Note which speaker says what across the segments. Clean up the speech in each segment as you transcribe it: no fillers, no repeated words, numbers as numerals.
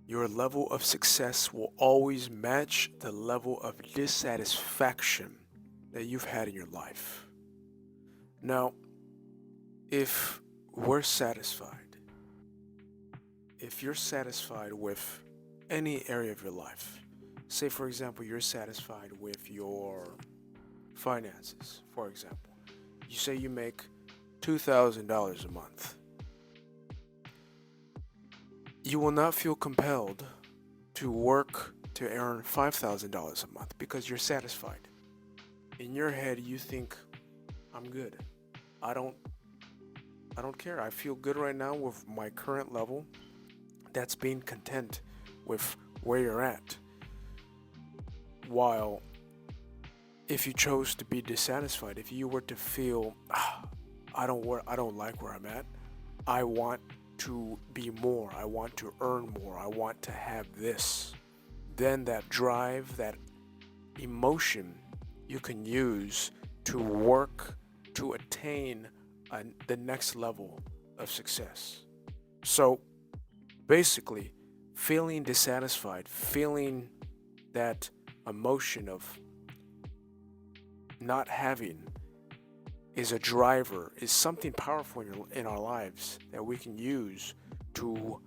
Speaker 1: Your level of success will always match the level of dissatisfaction that you've had in your life. Now, if we're satisfied, if you're satisfied with any area of your life, say for example, you're satisfied with your finances, for example, you say you make $2,000 a month, you will not feel compelled to work to earn $5,000 a month because you're satisfied. In your head, you think, I'm good. I don't I don't care. I feel good right now with my current level. That's being content with where you're at. While if you chose to be dissatisfied, if you were to feel, I don't like where I'm at. I want to be more. I want to earn more. I want to have this. Then that drive, that emotion, you can use to work to attain the next level of success. So basically, feeling dissatisfied, feeling that emotion of not having is a driver, is something powerful in our lives that we can use to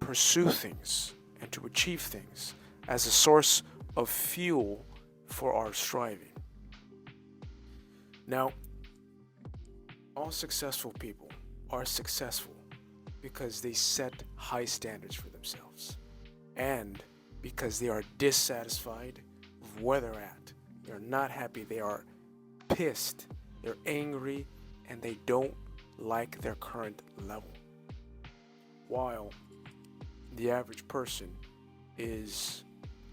Speaker 1: pursue things and to achieve things as a source of fuel for our striving. Now, all successful people are successful because they set high standards for themselves and because they are dissatisfied with where they're at. They're not happy, they are pissed, they're angry, and they don't like their current level. While the average person is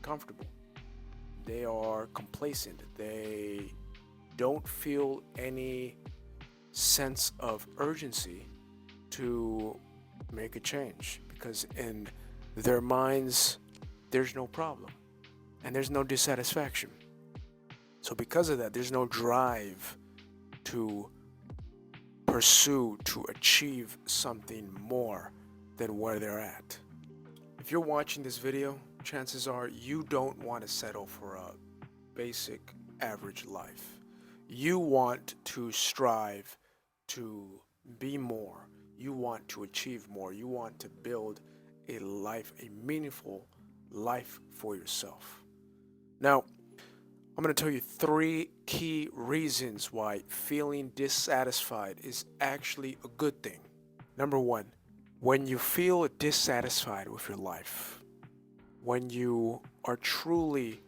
Speaker 1: comfortable, they are complacent, they don't feel any sense of urgency to make a change because in their minds there's no problem and there's no dissatisfaction. So because of that, there's no drive to pursue, to achieve something more than where they're at. If you're watching this video, chances are you don't want to settle for a basic average life. You want to strive to be more. You want to achieve more. You want to build a life, a meaningful life for yourself. Now, I'm going to tell you 3 key reasons why feeling dissatisfied is actually a good thing. Number 1, when you feel dissatisfied with your life, when you are truly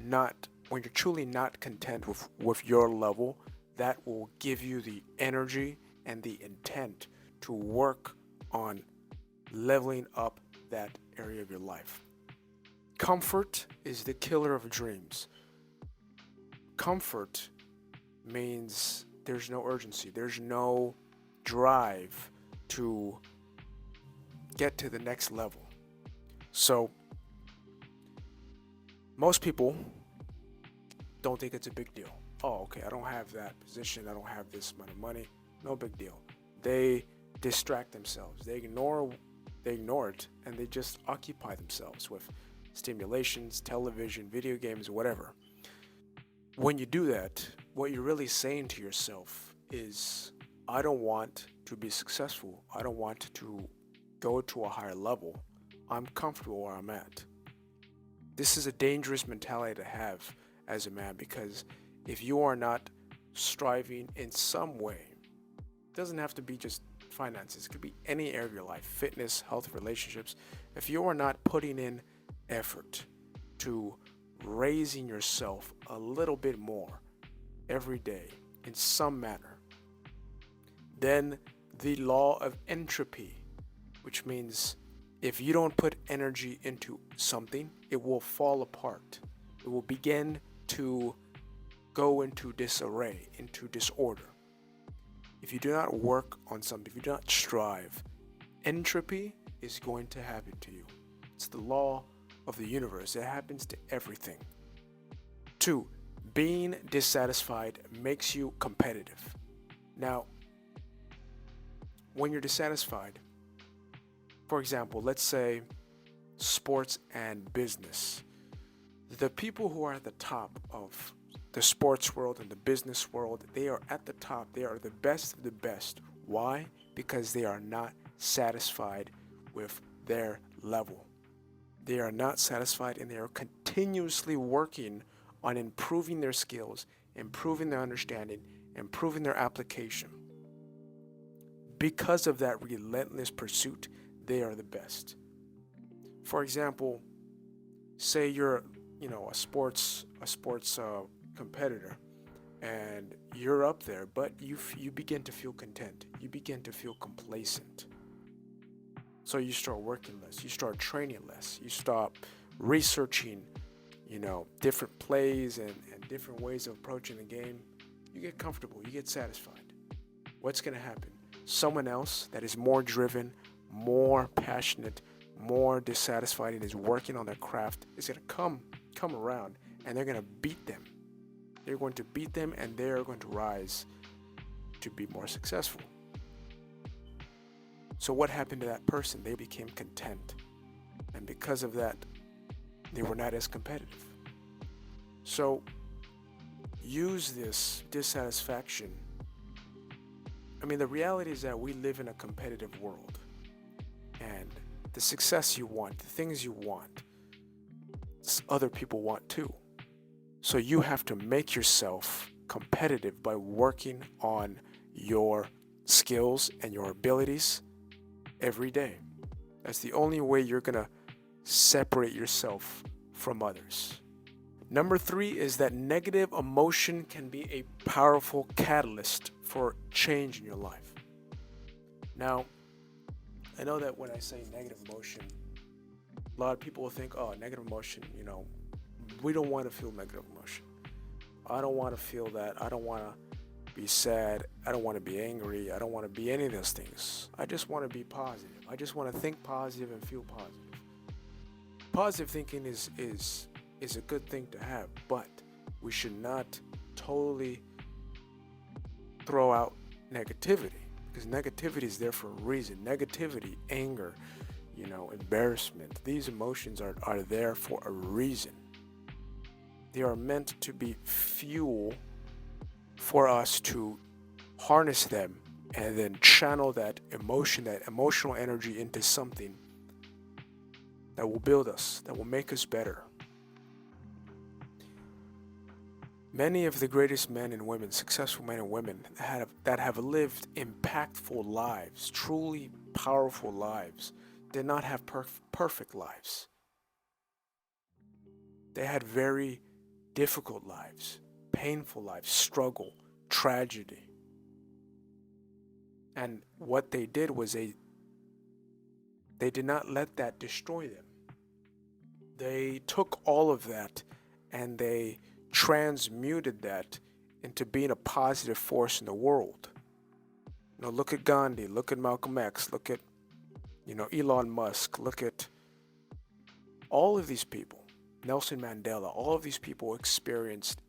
Speaker 1: not when you're truly not content with your level, that will give you the energy and the intent to work on leveling up that area of your life. Comfort is the killer of dreams. Comfort means there's no urgency, there's no drive to get to the next level. So, most people don't think it's a big deal. Oh, okay, I don't have that position, I don't have this amount of money. No big deal. They distract themselves. They ignore it, and they just occupy themselves with stimulations, television, video games, whatever. When you do that, what you're really saying to yourself is, I don't want to be successful. I don't want to go to a higher level. I'm comfortable where I'm at. This is a dangerous mentality to have as a man because if you are not striving in some way, it doesn't have to be just finances, it could be any area of your life, fitness, health, relationships. If you are not putting in effort to raising yourself a little bit more every day in some manner, then the law of entropy, which means if you don't put energy into something, it will fall apart. It will begin to go into disarray, into disorder. If you do not work on something, if you do not strive, entropy is going to happen to you. It's the law of the universe. It happens to everything. 2, being dissatisfied makes you competitive. Now, when you're dissatisfied, for example, let's say sports, and business. The people who are at the top of the sports world and the business world, they are at the top. They are the best of the best. Why? Because they are not satisfied with their level. They are not satisfied, and they are continuously working on improving their skills, improving their understanding, improving their application. Because of that relentless pursuit, they are the best. For example, say you're, a sports competitor, and you're up there, but you begin to feel content. You begin to feel complacent. So you start working less. You start training less. You stop researching, different plays and different ways of approaching the game. You get comfortable. You get satisfied. What's going to happen? Someone else that is more driven, more passionate, more dissatisfied, and is working on their craft is going to come around, and they're going to beat them. They're going to beat them, and they're going to rise to be more successful. So what happened to that person? They became content. And because of that, they were not as competitive. So use this dissatisfaction. The reality is that we live in a competitive world. And the success you want, the things you want, other people want too. So you have to make yourself competitive by working on your skills and your abilities every day. That's the only way you're going to separate yourself from others. Number 3 is that negative emotion can be a powerful catalyst for change in your life. Now, I know that when I say negative emotion, a lot of people will think, oh, negative emotion, we don't want to feel negative emotion. I don't want to feel that. I don't want to be sad. I don't want to be angry. I don't want to be any of those things. I just want to be positive. I just want to think positive and feel positive. Positive thinking is a good thing to have, but we should not totally throw out negativity, because negativity is there for a reason. Negativity, anger, embarrassment, these emotions are there for a reason. They are meant to be fuel for us to harness them and then channel that emotion, that emotional energy into something that will build us, that will make us better. Many of the greatest men and women, successful men and women that have lived impactful lives, truly powerful lives, did not have perfect lives. They had very difficult lives, painful lives, struggle, tragedy. And what they did was they did not let that destroy them. They took all of that and they transmuted that into being a positive force in the world. Look at Gandhi, look at Malcolm X, look at Elon Musk, look at all of these people. Nelson Mandela, all of these people experienced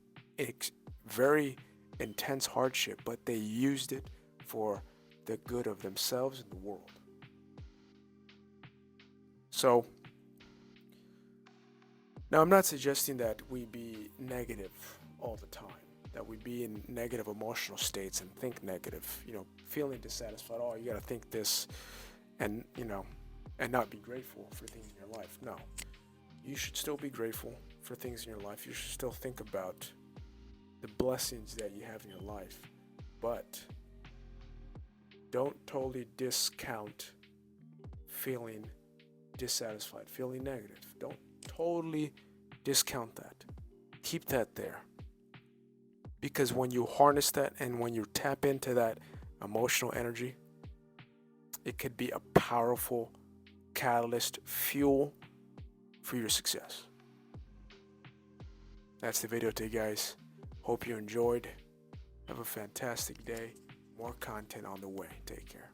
Speaker 1: very intense hardship, but they used it for the good of themselves and the world. So, now I'm not suggesting that we be negative all the time, that we be in negative emotional states and think negative, feeling dissatisfied. Oh, you got to think this and not be grateful for things in your life. No. You should still be grateful for things in your life. You should still think about the blessings that you have in your life. But don't totally discount feeling dissatisfied, feeling negative. Don't totally discount that. Keep that there. Because when you harness that and when you tap into that emotional energy, it could be a powerful catalyst, fuel for your success. That's the video today, guys. Hope you enjoyed. Have a fantastic day. More content on the way. Take care.